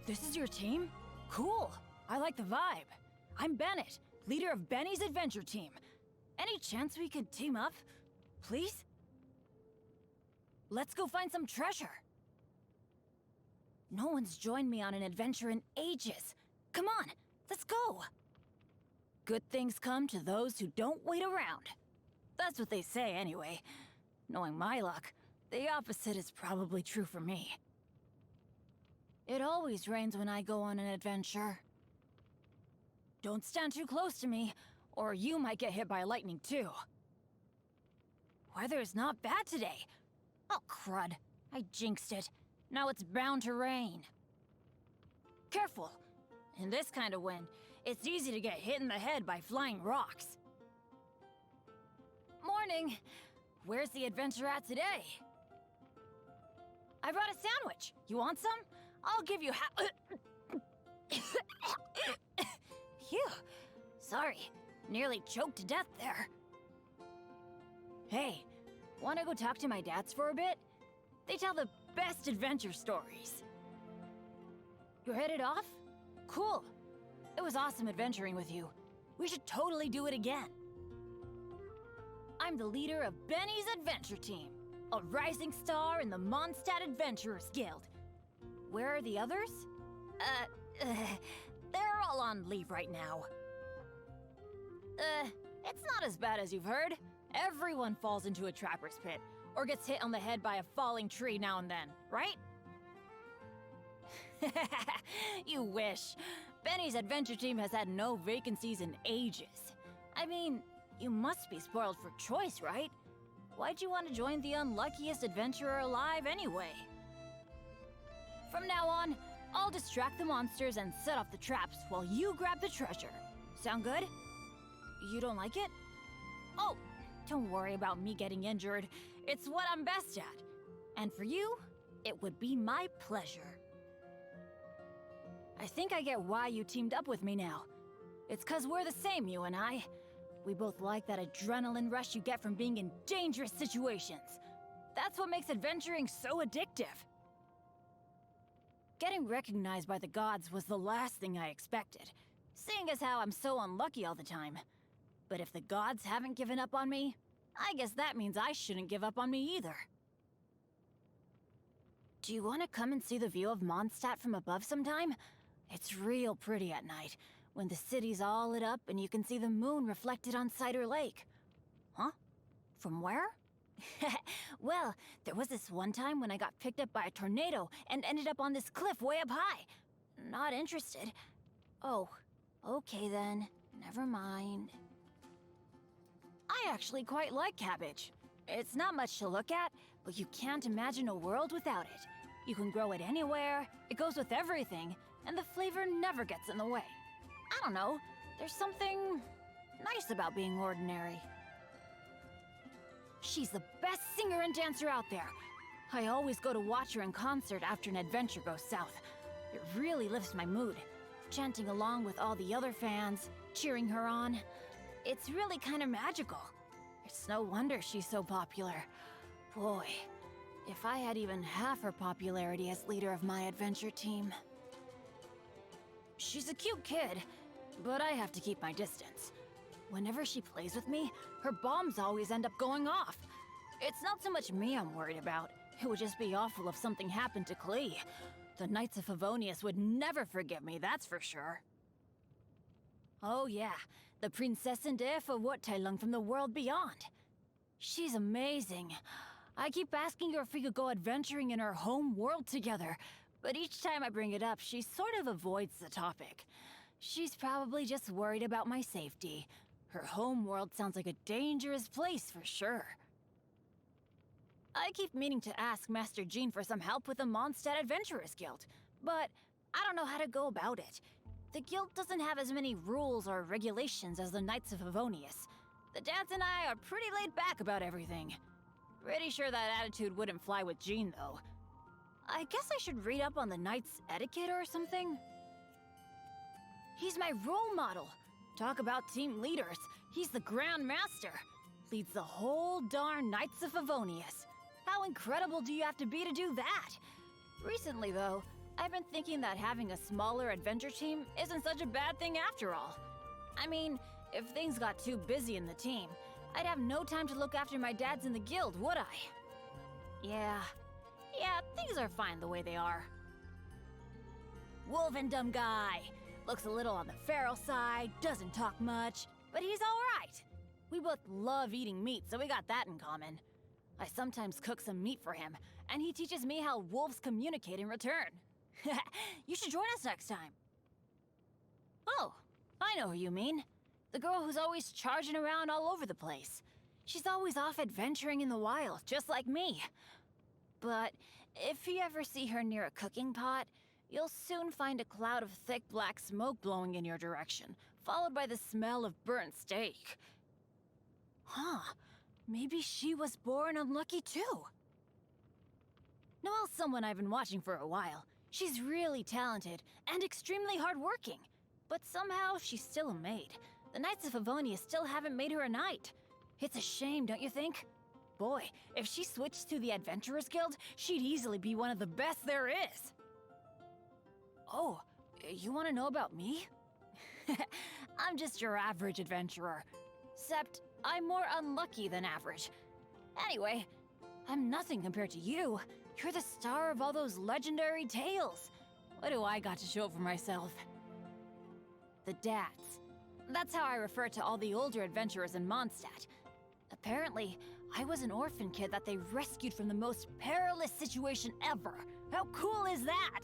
This is your team? Cool. I like the vibe. I'm Bennett, leader of Benny's adventure team. Any chance we could team up? Please? Let's go find some treasure. No one's joined me on an adventure in ages. Come on, let's go. Good things come to those who don't wait around. That's what they say anyway. Knowing my luck, the opposite is probably true for me. It always rains when I go on an adventure. Don't stand too close to me, or you might get hit by lightning too. Weather is not bad today. Oh, crud. I jinxed it. Now it's bound to rain. Careful. In this kind of wind, it's easy to get hit in the head by flying rocks. Morning. Where's the adventure at today? I brought a sandwich. You want some? I'll give you Phew. Sorry. Nearly choked to death there. Hey, wanna go talk to my dads for a bit? They tell the best adventure stories. You're headed off? Cool. It was awesome adventuring with you. We should totally do it again. I'm the leader of Benny's adventure team, a rising star in the Mondstadt Adventurers Guild. Where are the others? They're all on leave right now. It's not as bad as you've heard. Everyone falls into a trapper's pit, or gets hit on the head by a falling tree now and then, right? You wish. Benny's adventure team has had no vacancies in ages. I mean, you must be spoiled for choice, right? Why'd you want to join the unluckiest adventurer alive anyway? From now on, I'll distract the monsters and set off the traps while you grab the treasure. Sound good? You don't like it? Oh, don't worry about me getting injured. It's what I'm best at. And for you, it would be my pleasure. I think I get why you teamed up with me now. It's 'cause we're the same, you and I. We both like that adrenaline rush you get from being in dangerous situations. That's what makes adventuring so addictive. Getting recognized by the gods was the last thing I expected, seeing as how I'm so unlucky all the time. But if the gods haven't given up on me, I guess that means I shouldn't give up on me either. Do you want to come and see the view of Mondstadt from above sometime? It's real pretty at night, when the city's all lit up and you can see the moon reflected on Cider Lake. Huh? From where? Well, there was this one time when I got picked up by a tornado and ended up on this cliff way up high. Not interested. Oh, okay then. Never mind. I actually quite like cabbage. It's not much to look at, but you can't imagine a world without it. You can grow it anywhere, it goes with everything, and the flavor never gets in the way. I don't know, there's something nice about being ordinary. She's the best singer and dancer out there. I always go to watch her in concert after an adventure goes south. It really lifts my mood, chanting along with all the other fans, cheering her on. It's really kind of magical. It's no wonder she's so popular. Boy, if I had even half her popularity as leader of my adventure team. She's a cute kid, but I have to keep my distance. Whenever she plays with me, her bombs always end up going off. It's not so much me I'm worried about. It would just be awful if something happened to Klee. The Knights of Favonius would never forgive me, that's for sure. Oh yeah, the Prinzessin der Verurteilung from the world beyond. She's amazing. I keep asking her if we could go adventuring in her home world together, but each time I bring it up, she sort of avoids the topic. She's probably just worried about my safety. Her home world sounds like a dangerous place for sure. I keep meaning to ask Master Jean for some help with the Mondstadt Adventurers Guild, but I don't know how to go about it. The guild doesn't have as many rules or regulations as the Knights of Favonius. The dads and I are pretty laid back about everything. Pretty sure that attitude wouldn't fly with Jean, though. I guess I should read up on the Knights' etiquette or something? He's my role model. Talk about team leaders. He's the Grand Master. Leads the whole darn Knights of Favonius. How incredible do you have to be to do that? Recently, though, I've been thinking that having a smaller adventure team isn't such a bad thing after all. I mean, if things got too busy in the team, I'd have no time to look after my dads in the guild, would I? Yeah, things are fine the way they are. Wolvendom guy. Looks a little on the feral side, doesn't talk much, but he's alright. We both love eating meat, so we got that in common. I sometimes cook some meat for him, and he teaches me how wolves communicate in return. You should join us next time. Oh, I know who you mean. The girl who's always charging around all over the place. She's always off adventuring in the wild, just like me. But if you ever see her near a cooking pot, you'll soon find a cloud of thick black smoke blowing in your direction, followed by the smell of burnt steak. Huh, maybe she was born unlucky too. Noelle's someone I've been watching for a while. She's really talented and extremely hardworking, but somehow she's still a maid. The Knights of Avonia still haven't made her a knight. It's a shame, don't you think? Boy, if she switched to the Adventurers Guild, she'd easily be one of the best there is. Oh, you want to know about me? I'm just your average adventurer. Except, I'm more unlucky than average. Anyway, I'm nothing compared to you. You're the star of all those legendary tales. What do I got to show for myself? The dads. That's how I refer to all the older adventurers in Mondstadt. Apparently, I was an orphan kid that they rescued from the most perilous situation ever. How cool is that?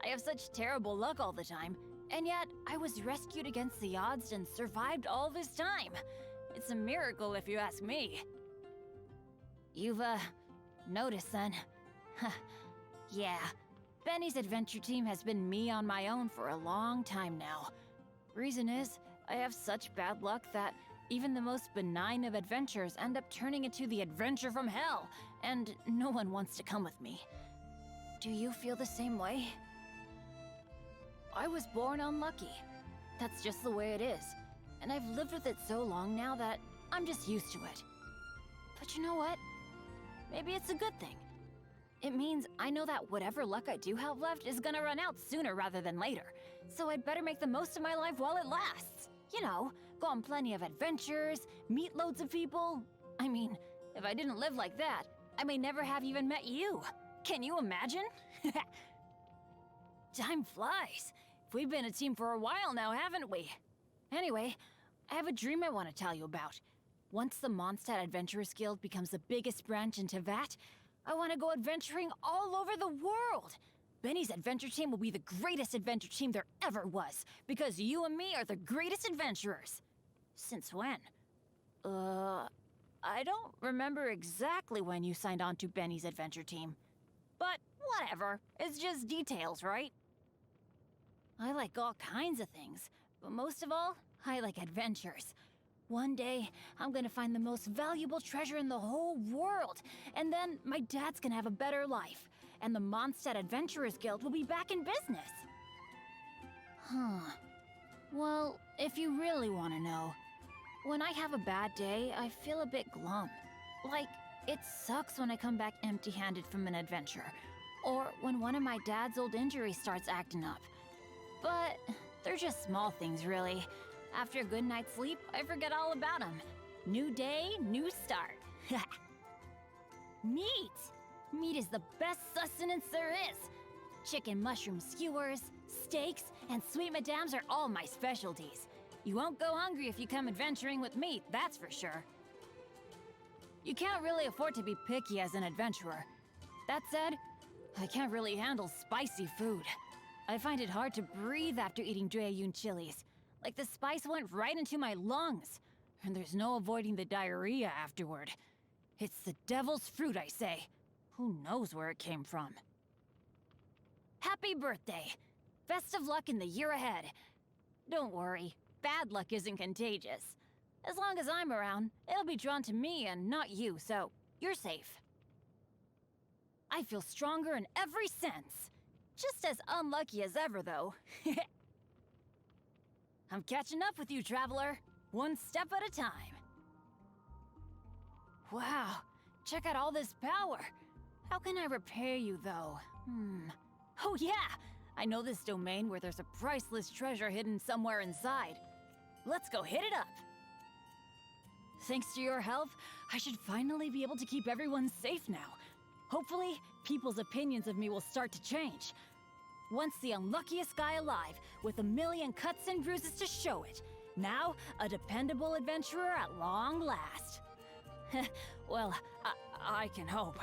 I have such terrible luck all the time, and yet I was rescued against the odds and survived all this time. It's a miracle if you ask me. You've, noticed then? Yeah, Benny's adventure team has been me on my own for a long time now. Reason is, I have such bad luck that even the most benign of adventures end up turning into the adventure from hell, and no one wants to come with me. Do you feel the same way? I was born unlucky. That's just the way it is, and I've lived with it so long now that I'm just used to it. But you know what? Maybe it's a good thing. It means I know that whatever luck I do have left is gonna run out sooner rather than later, so I'd better make the most of my life while it lasts. You know, go on plenty of adventures, meet loads of people. I mean, if I didn't live like that, I may never have even met you. Can you imagine? Time flies. We've been a team for a while now, haven't we? Anyway, I have a dream I want to tell you about. Once the Mondstadt Adventurers Guild becomes the biggest branch in Tevat, I want to go adventuring all over the world. Benny's adventure team will be the greatest adventure team there ever was, because you and me are the greatest adventurers. Since when? I don't remember exactly when you signed on to Benny's adventure team. But whatever, it's just details, right? I like all kinds of things, but most of all, I like adventures. One day, I'm gonna find the most valuable treasure in the whole world, and then my dad's gonna have a better life, and the Mondstadt Adventurers Guild will be back in business. Huh. Well, if you really want to know, when I have a bad day, I feel a bit glum. Like, it sucks when I come back empty-handed from an adventure, or when one of my dad's old injuries starts acting up. But they're just small things, really. After a good night's sleep, I forget all about them. New day, new start. Meat! Meat is the best sustenance there is. Chicken mushroom skewers, steaks, and sweet madams are all my specialties. You won't go hungry if you come adventuring with me, that's for sure. You can't really afford to be picky as an adventurer. That said, I can't really handle spicy food. I find it hard to breathe after eating Dreyun chilies. Like the spice went right into my lungs. And there's no avoiding the diarrhea afterward. It's the devil's fruit, I say. Who knows where it came from? Happy birthday! Best of luck in the year ahead. Don't worry, bad luck isn't contagious. As long as I'm around, it'll be drawn to me and not you, so you're safe. I feel stronger in every sense. Just as unlucky as ever, though. I'm catching up with you, traveler. One step at a time. Wow, check out all this power. How can I repay you, though? Oh yeah! I know this domain where there's a priceless treasure hidden somewhere inside. Let's go hit it up! Thanks to your help, I should finally be able to keep everyone safe now. Hopefully, people's opinions of me will start to change. Once the unluckiest guy alive, with a million cuts and bruises to show it. Now, a dependable adventurer at long last. Well, I can hope.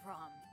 from?